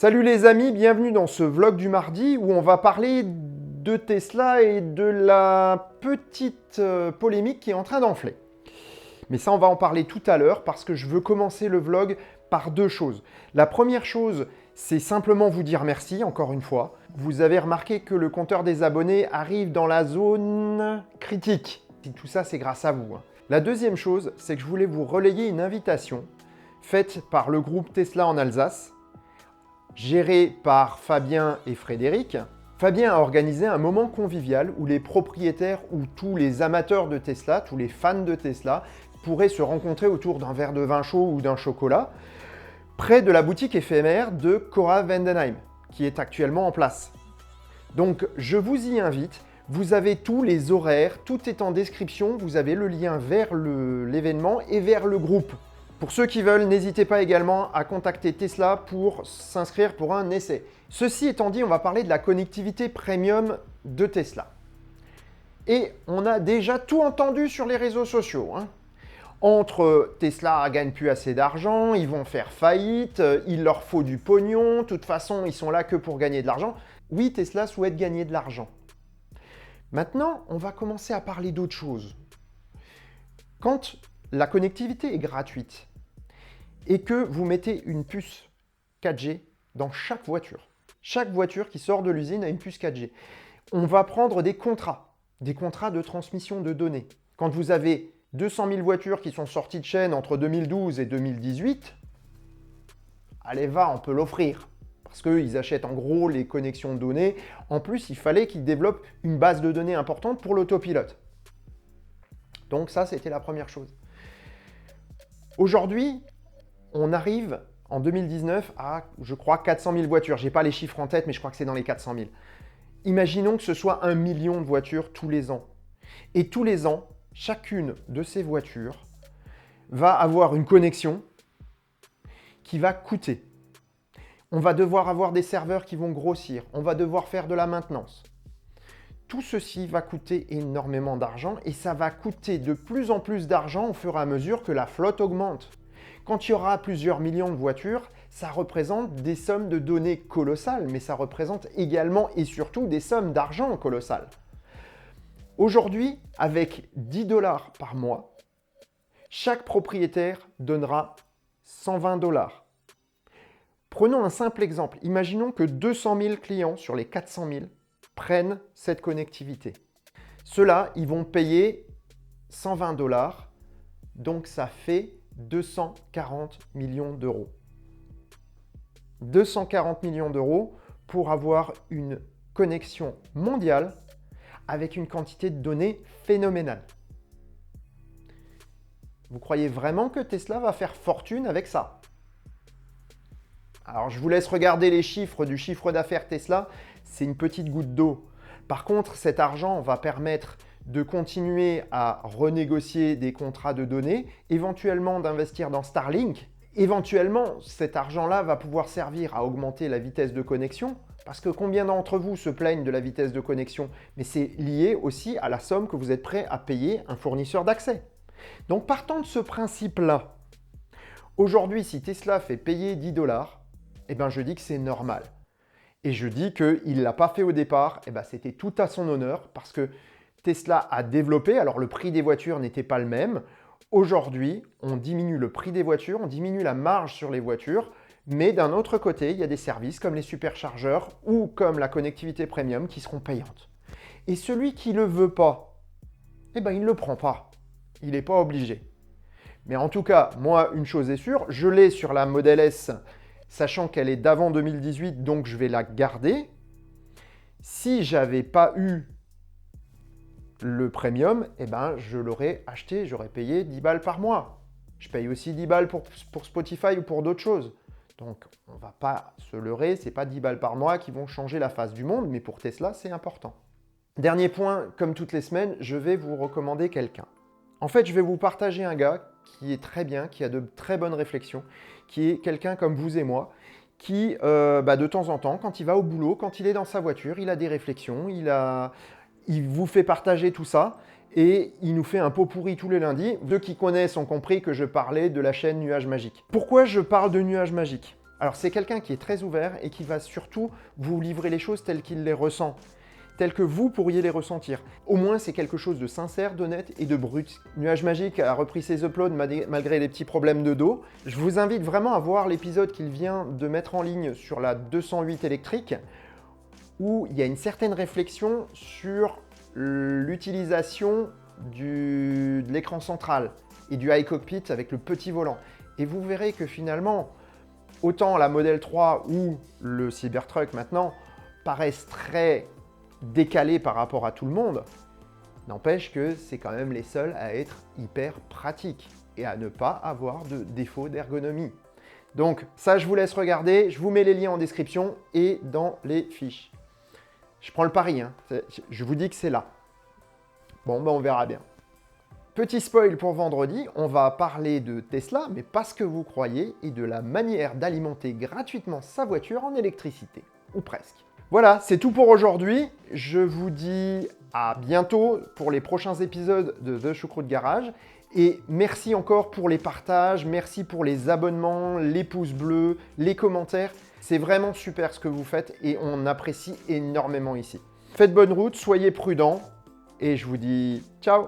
Salut les amis, bienvenue dans ce vlog du mardi où on va parler de Tesla et de la petite polémique qui est en train d'enfler. Mais ça, on va en parler tout à l'heure parce que je veux commencer le vlog par deux choses. La première chose, c'est simplement vous dire merci, encore une fois. Vous avez remarqué que le compteur des abonnés arrive dans la zone critique. Et tout ça, c'est grâce à vous. La deuxième chose, c'est que je voulais vous relayer une invitation faite par le groupe Tesla en Alsace, géré par Fabien et Frédéric. Fabien a organisé un moment convivial où les propriétaires ou tous les amateurs de Tesla, tous les fans de Tesla, pourraient se rencontrer autour d'un verre de vin chaud ou d'un chocolat, près de la boutique éphémère de Cora Vendenheim, qui est actuellement en place. Donc je vous y invite, vous avez tous les horaires, tout est en description, vous avez le lien vers l'événement et vers le groupe. Pour ceux qui veulent, n'hésitez pas également à contacter Tesla pour s'inscrire pour un essai. Ceci étant dit, on va parler de la connectivité premium de Tesla. Et on a déjà tout entendu sur les réseaux sociaux. Entre Tesla ne gagne plus assez d'argent, ils vont faire faillite, il leur faut du pognon, de toute façon ils sont là que pour gagner de l'argent. Oui, Tesla souhaite gagner de l'argent. Maintenant, on va commencer à parler d'autre chose. Quand la connectivité est gratuite, et que vous mettez une puce 4G dans chaque voiture. Chaque voiture qui sort de l'usine a une puce 4G. On va prendre des contrats de transmission de données. Quand vous avez 200 000 voitures qui sont sorties de chaîne entre 2012 et 2018, allez va, on peut l'offrir. Parce qu'ils achètent en gros les connexions de données. En plus, il fallait qu'ils développent une base de données importante pour l'autopilote. Donc ça, c'était la première chose. Aujourd'hui, on arrive en 2019 à, je crois, 400 000 voitures. Je n'ai pas les chiffres en tête, mais je crois que c'est dans les 400 000. Imaginons que ce soit 1 million de voitures tous les ans. Et tous les ans, chacune de ces voitures va avoir une connexion qui va coûter. On va devoir avoir des serveurs qui vont grossir. On va devoir faire de la maintenance. Tout ceci va coûter énormément d'argent et ça va coûter de plus en plus d'argent au fur et à mesure que la flotte augmente. Quand il y aura plusieurs millions de voitures, ça représente des sommes de données colossales, mais ça représente également et surtout des sommes d'argent colossales. Aujourd'hui, avec 10 $ par mois, chaque propriétaire donnera 120 $. Prenons un simple exemple. Imaginons que 200 000 clients sur les 400 000 prennent cette connectivité. Ceux-là, ils vont payer 120 $, donc ça fait 240 millions d'euros. 240 millions d'euros pour avoir une connexion mondiale avec une quantité de données phénoménale. Vous croyez vraiment que Tesla va faire fortune avec ça? Alors je vous laisse regarder les chiffres du chiffre d'affaires Tesla, c'est une petite goutte d'eau. Par contre, cet argent va permettre de continuer à renégocier des contrats de données, éventuellement d'investir dans Starlink. Éventuellement, cet argent-là va pouvoir servir à augmenter la vitesse de connexion, parce que combien d'entre vous se plaignent de la vitesse de connexion? Mais c'est lié aussi à la somme que vous êtes prêt à payer un fournisseur d'accès. Donc partant de ce principe-là, aujourd'hui, si Tesla fait payer 10 $, eh ben, je dis que c'est normal. Et je dis qu'il ne l'a pas fait au départ, eh ben, c'était tout à son honneur, parce que Tesla a développé, alors le prix des voitures n'était pas le même. Aujourd'hui, on diminue le prix des voitures, on diminue la marge sur les voitures, mais d'un autre côté, il y a des services comme les superchargeurs ou comme la connectivité premium qui seront payantes. Et celui qui ne le veut pas, eh ben, il ne le prend pas. Il n'est pas obligé. Mais en tout cas, moi, une chose est sûre, je l'ai sur la Model S, sachant qu'elle est d'avant 2018, donc je vais la garder. Si j'avais pas eu le premium, eh ben, je l'aurais acheté, j'aurais payé 10 $ par mois. Je paye aussi 10 $ pour Spotify ou pour d'autres choses. Donc, on ne va pas se leurrer, ce n'est pas 10 $ par mois qui vont changer la face du monde, mais pour Tesla, c'est important. Dernier point, comme toutes les semaines, je vais vous recommander quelqu'un. En fait, je vais vous partager un gars qui est très bien, qui a de très bonnes réflexions, qui est quelqu'un comme vous et moi, qui, de temps en temps, quand il va au boulot, quand il est dans sa voiture, il a des réflexions, il vous fait partager tout ça et il nous fait un pot pourri tous les lundis. Ceux qui connaissent ont compris que je parlais de la chaîne Nuages Magiques. Pourquoi je parle de Nuages Magiques? Alors c'est quelqu'un qui est très ouvert et qui va surtout vous livrer les choses telles qu'il les ressent, telles que vous pourriez les ressentir. Au moins c'est quelque chose de sincère, d'honnête et de brut. Nuage Magique a repris ses uploads malgré les petits problèmes de dos. Je vous invite vraiment à voir l'épisode qu'il vient de mettre en ligne sur la 208 électrique, où il y a une certaine réflexion sur l'utilisation de l'écran central et du iCockpit avec le petit volant. Et vous verrez que finalement, autant la Model 3 ou le Cybertruck maintenant paraissent très décalés par rapport à tout le monde, n'empêche que c'est quand même les seuls à être hyper pratiques et à ne pas avoir de défaut d'ergonomie. Donc ça, je vous laisse regarder, je vous mets les liens en description et dans les fiches. Je prends le pari, hein. Je vous dis que c'est là. Bon, ben on verra bien. Petit spoil pour vendredi, on va parler de Tesla, mais pas ce que vous croyez, et de la manière d'alimenter gratuitement sa voiture en électricité. Ou presque. Voilà, c'est tout pour aujourd'hui. Je vous dis à bientôt pour les prochains épisodes de The Choucroute Garage. Et merci encore pour les partages, merci pour les abonnements, les pouces bleus, les commentaires. C'est vraiment super ce que vous faites et on apprécie énormément ici. Faites bonne route, soyez prudents et je vous dis ciao!